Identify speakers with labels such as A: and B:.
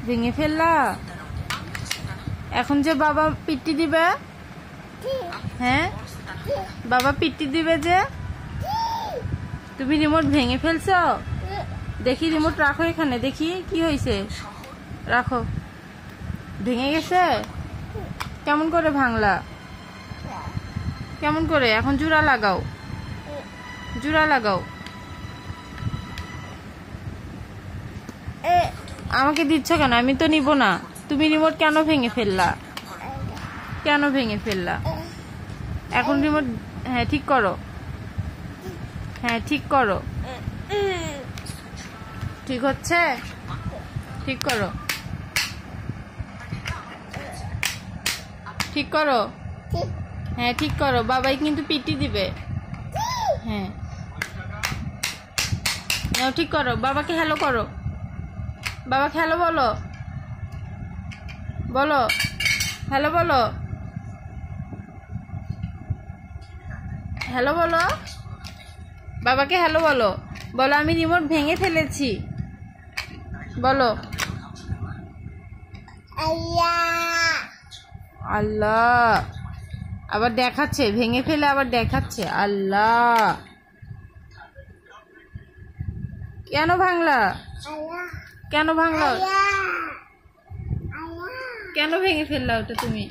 A: ভেঙে ফেললা? এখন যে বাবা পিটি দিবে, হ্যাঁ বাবা পিটি দিবে যে, তুমি রিমোট ভেঙে ফেলছো? দেখি রিমোট রাখো এখানে, দেখি কি হয়েছে, রাখো। ভেঙে গেছে? কেমন করে ভাঙলা? কেমন করে? এখন জোড়া লাগাও, জোড়া লাগাও। আমাকে দিচ্ছ কেন? আমি তো নিব না। তুমি রিমোট কেন ভেঙে ফেললা? কেন ভেঙে ফেললা? এখন রিমোট, হ্যাঁ ঠিক করো, হ্যাঁ ঠিক করো। ঠিক হচ্ছে? ঠিক করো, ঠিক করো, হ্যাঁ ঠিক করো। বাবাই কিন্তু পিটি দিবে। হ্যাঁ নাও ঠিক করো। বাবাকে হ্যালো করো, বাবাকে হ্যালো বলো, বলো হ্যালো বলো, হ্যালো বলো, বাবাকে হ্যালো বলো, বলো আমি রিমোট ভেঙে ফেলেছি, বলো। আল্লাহ, আবার দেখাচ্ছে ভেঙে ফেলে, আবার দেখাচ্ছে। আল্লাহ, কেন ভাঙলা? কেন ভাঙলা? কেন ভেঙে ফেললা ওটা তুমি?